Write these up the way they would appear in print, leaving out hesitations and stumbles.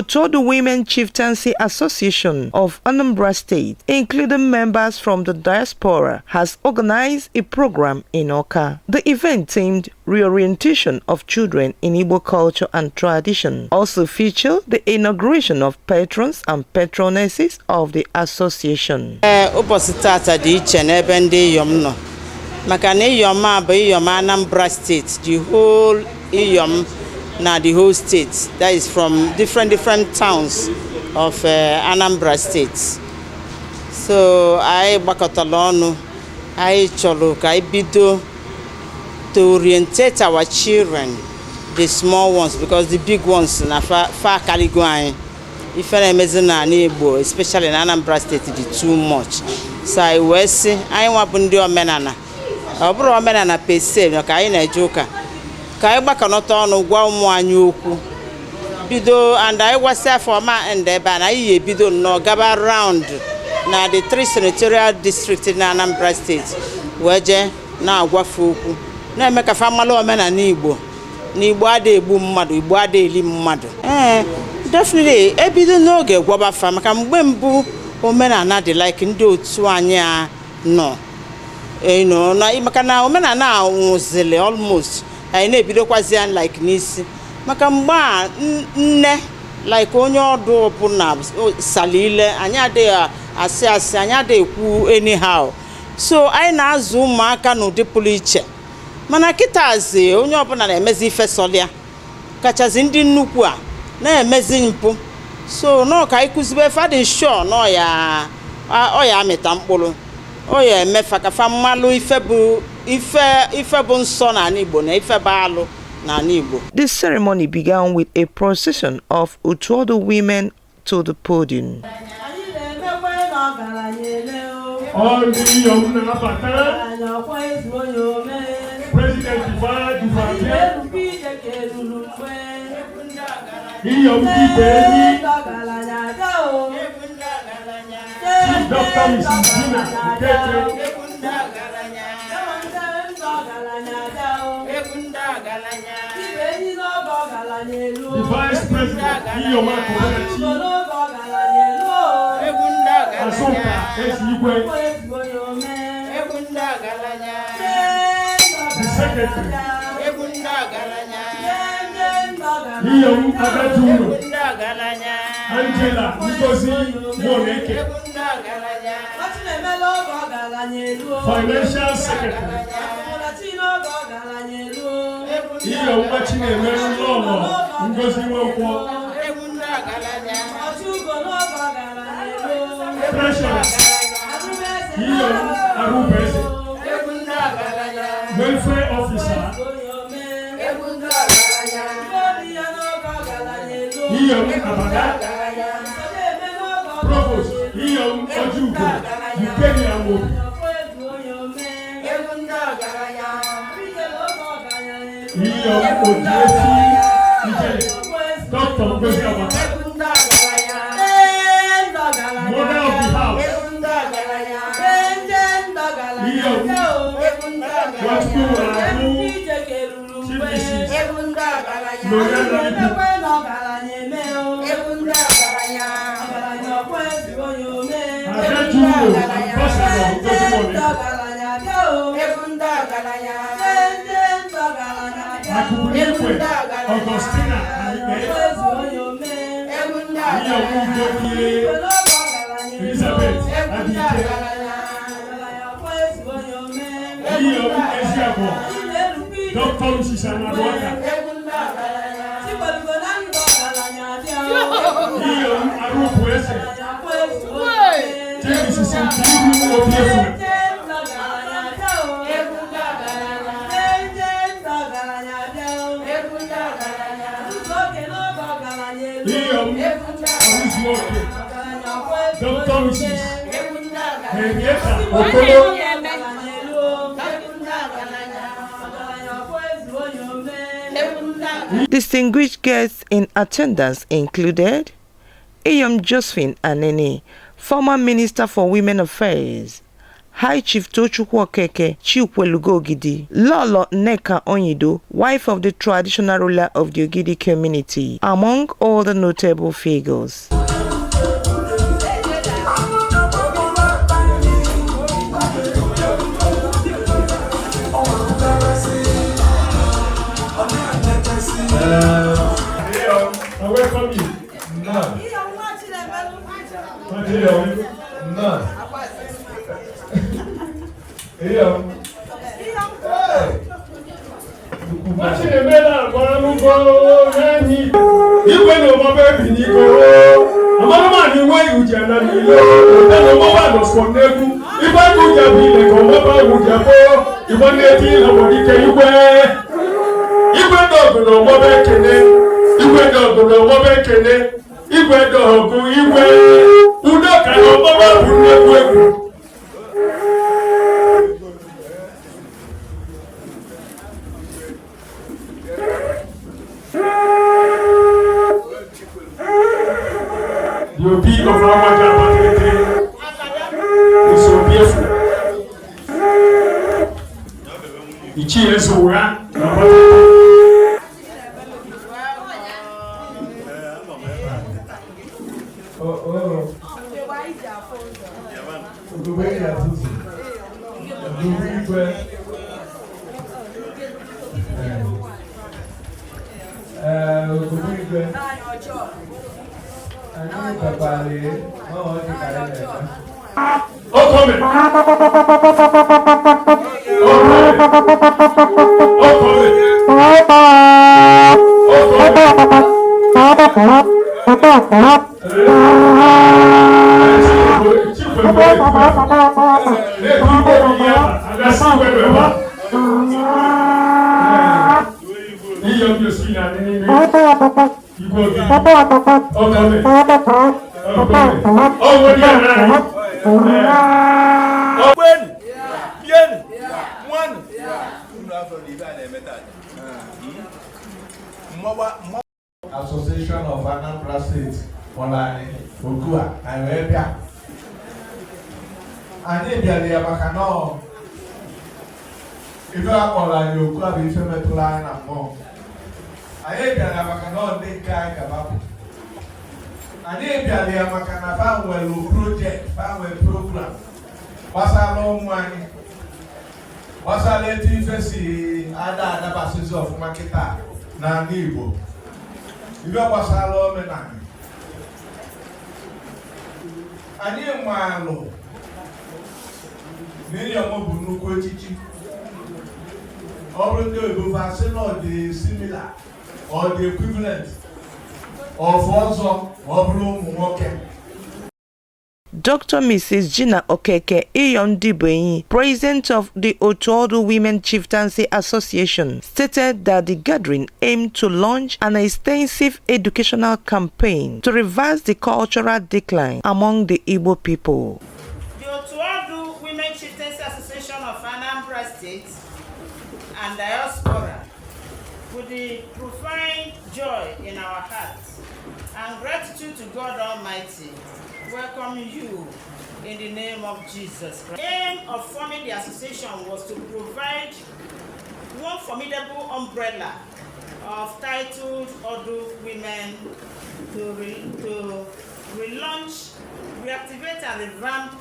Otu Odu Women Chieftancy Association of Anambra State, including members from the Diaspora, has organized a program in Awka. The event themed Reorientation of Children in Igbo Culture and Tradition also featured the inauguration of patrons and patronesses of the association. Iyom Iyom Anambra State, the whole Iyom, the whole state. That is from different towns of Anambra State. So I Bakatalonu, I Choluk, I Bido to orientate our children, the small ones, because the big ones na far Kaliguan. If I'm especially in Anambra State, it's too much. So I was say I want to do menana. Obro menana pese no kai na joka. Kai ba kanoto no gwa umu anyoku. Bido and I was there for ma and ba na ye bido no gaba round na the 3 senatorial districts in Anambra State. Weje na agwa fuku. Na emeka famalo omena na Igbo. Na Igbo ade egbu mmadu, Igbo ade eli mmadu. Definitely ebido n'oge gwaba fa maka mgbe mbu omenala dị like ndị otu anyị no. Na maka na omenala nwụzile almost anyị na-ebidokwazi like n'isi maka mgbe nne like onye ọdụ ọbụla salile anyị adịghị asị anyị adịghị ekwu anyhow. So anyị na-azụ ụmụaka n'ụdị pụrụ iche mana kịtazi onye ọbụla na-emezi ife solia kachazi ndị nnukwu a na-emezi mpụ. So no ka ikuzibe fadin sure no ya amịta mkpụrụ o ya emefa ka fa mmalụ ife bụ nsọ na Igbo na ife bụ alụ na Igbo. The ceremony began with a procession of Otu Odu women to the podium. Iyom Dr. Mrs. Gina the Vice President Iyom Asoka Esigwe, the Secretary Iyom Agajuno, Angela Ngozi Moneke, Financial Secretary Iyom Achinemelo Ngozi Moneke, Treasurer Iyom Arubese, Welfare Officer Iyom Abada, Provost Iyom Otu Odu, Ukenya Mobi, Iyom Odiesi Ijele, Dr. Ngozi Abada, Mother of the House, Iyom Watu Adu, Chief Mrs. Loriana Ibu, Augustina Elizabeth Iyom Eziabo, Dr. Mrs. Anadwaka, Iyom Arukwese, Mrs. Otu Iyom Dr. Mrs. Henrietta Okolo, Distinguished guests in attendance included Iyom Josephine Anene, former Minister for Women Affairs, High Chief Tochukwu Okeke Chiukwelugo Ogidi, Lolo Nneka Onyido, wife of the traditional ruler of the Ogidi community, among other notable figures. I welcome you. None. None. Iyom. Machine mela gwanugo nani. Iwe no mo be bi ni go. Amara ma ni we uje na ni lo. E no mo ba no so negu. Iba ku ja bi le ko mo ba ku ja bo. Ibo ne ti na mo di ke iwe. Iwe do go mo be kene. Iwe do go mo be kene. Iwe do go iwe. Udo ka no mo ba bu negu egu. You be of our capacity is so beautiful. Ichi is ura. Association of Anambra State Olani Ogua Arabia. Ani biali abakano. Ife Olani Ogua bi ife metula na mo. Aye biali abakano de kai kababu. Ani biali abakana fa welu project, fa welu program. Wasalo mwani. Wasale tifesi ada basis of marketer na Igbo. Ibe gbasara omenala. Anyị mmalụ n'Iyom bụ nnukwu echichi. Ọ bụrụ ndị Igbo fasị na ọ dị similar or the equivalent of ọzọ ọ bụrụ ụmụ nwoke. Dr. Mrs. Gina Okeke Iyom Dibenyi, president of the Otu Odu Women Chieftancy Association, stated that the gathering aimed to launch an extensive educational campaign to reverse the cultural decline among the Igbo people. The Otu Odu Women Chieftancy Association of Anambra State and Diaspora, with the profound joy in our hearts and gratitude to God Almighty, welcome you in the name of Jesus Christ. The aim of forming the association was to provide one formidable umbrella of titled Odu Women to relaunch, reactivate and revamp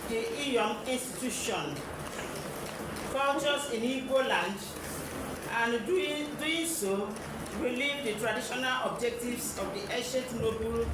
the Iyom institution, cultures in Igbo land, and doing so, relieve the traditional objectives of the ancient noble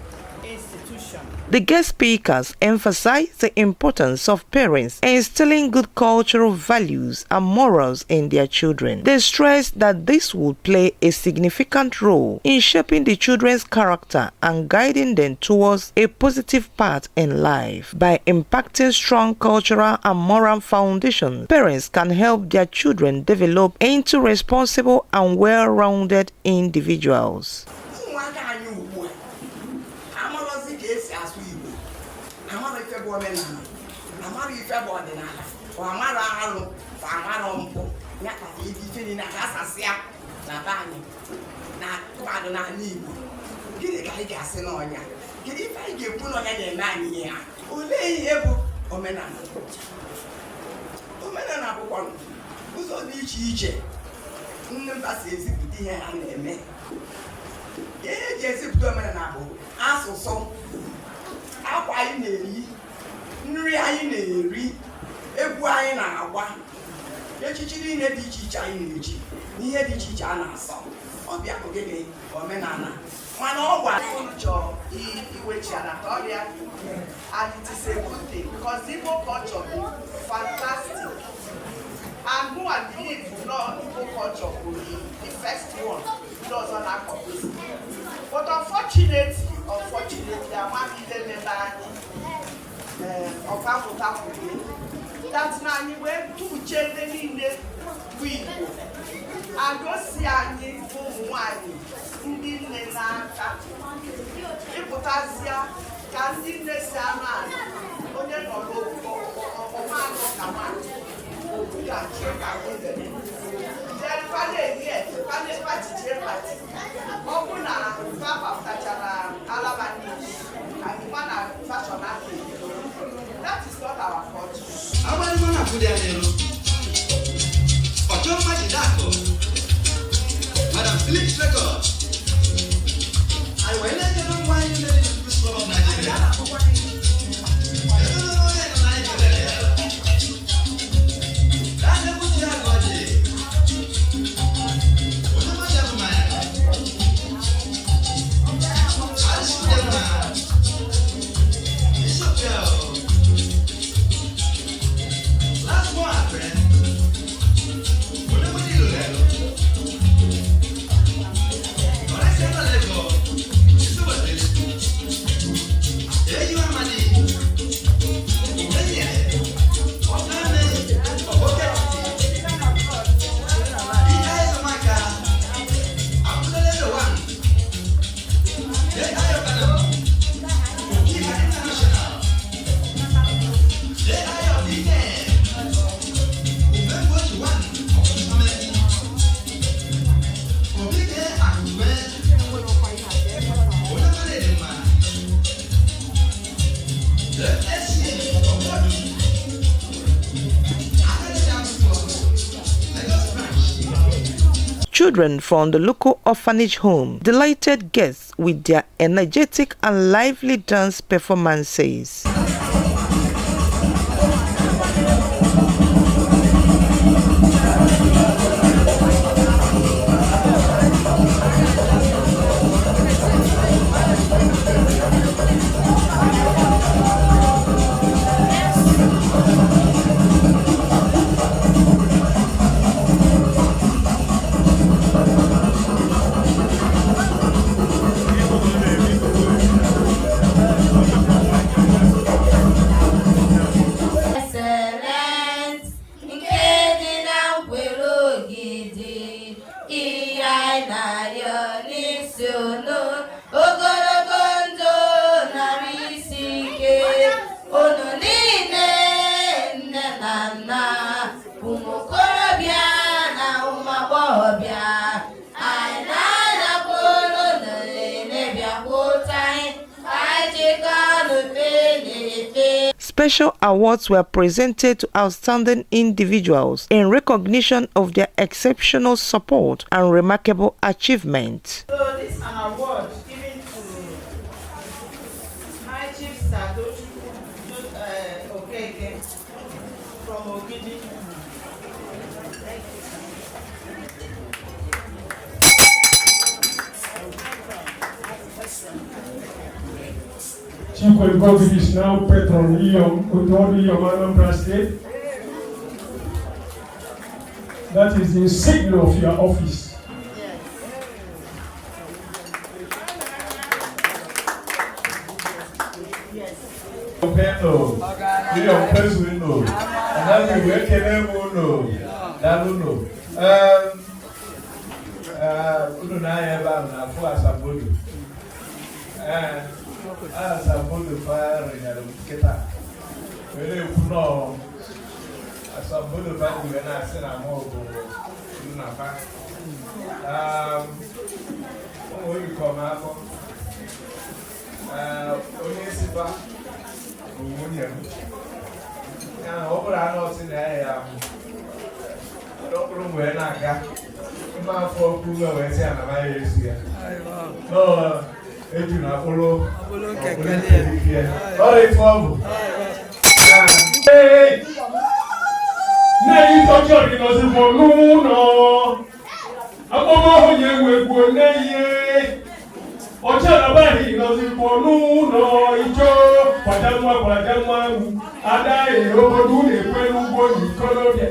institution. The guest speakers emphasized the importance of parents instilling good cultural values and morals in their children. They stressed that this would play a significant role in shaping the children's character and guiding them towards a positive path in life. By impacting strong cultural and moral foundations, parents can help their children develop into responsible and well-rounded individuals. akwụkwọ ụzọ dị iche iche ndị mba si ezipụta ihe ha na-eme. Ihe eji ezipụta omenala bụ asụsụ, akwa anyị na-eyi, nri anyị na-eri, egwu anyị na-agba, echichi niile dị iche iche anyị na-eji, n'ihe dị iche iche a na-asọ. Ọbịa bụ gịnị? Omenala. Mana ọ gwara unu chọrọ iwechi ala ka ọrịa, and it is a good thing because Igbo culture is fantastic. And who I believe Igbo culture will be the first one who does not have this. But unfortunately, I'm not even that now we went to change the name we and go see any one in the Nenaka. Ipotazia can see the Saman, only no local or man or command. We can check out with them. Then, yes, party. Open a Papa Tachana, Alabani, and one fashion. That is not our culture. I want to put there. Ojo Majidako, Madam Phillips Record. I will let you know why you let it to the of Nigeria. Children from the local orphanage home delighted guests with their energetic and lively dance performances. Special awards were presented to outstanding individuals in recognition of their exceptional support and remarkable achievement. So this is an award given to my chief from Ogidi. Chief Odu is now patron Iyom, Otu Odu Anambra State. That is the insignia of your office. Asambolo fire kita. Wele kuno asambolo fire ni na sena mo go na fa. O yi ko ma ko. Onye siba o mo ni em. Ya o bra no si na ya. Don't wear that guy. Man for who wear say na my area. No, if you na follow. All right, form. Hey. Na you touch your because for no. Apomo ho ye we na ye. Ocha na ba hi because for no ijo padamwa ada e obodu ne pelu go ni kolo de.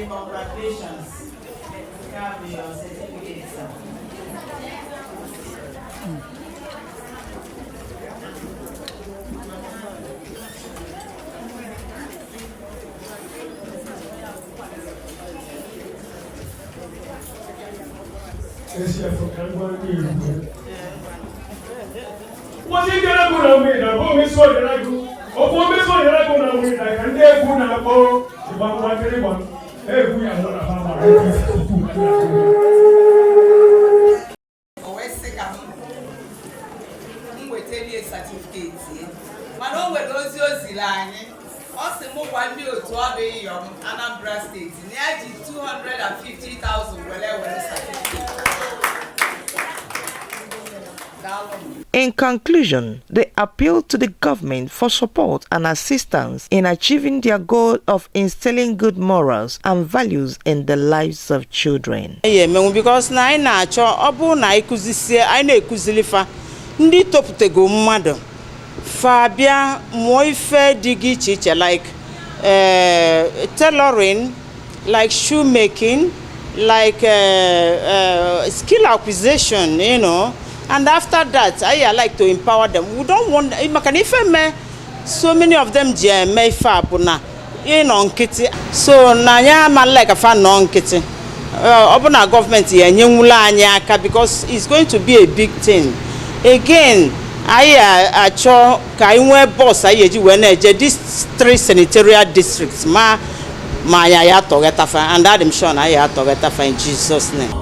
Congratulations. Have your certificates. What is going on with the home is what I do? Or what is what I go with? I can never go now. If I'm wondering one, every one of certificate. Mano we those Zilani. Also, more one bill to Iyom, Anambra State. Nearly 250,000 certificate. In conclusion, they appealed to the government for support and assistance in achieving their goal of instilling good morals and values in the lives of children. Because na ina cho obu na ikuzisi ina ikuzilifa ndi toputego mmadu fabia moife digi chiche like tailoring, like shoemaking, like skill acquisition, you know. And after that, I like to empower them. We don't want so many of them so nanya man like a fan non kitty. Open our government because it's going to be a big thing. Again, I cho kaiwe boss these 3 senatorial districts ma ya togeta and I'm sure I ya togeta in Jesus' name.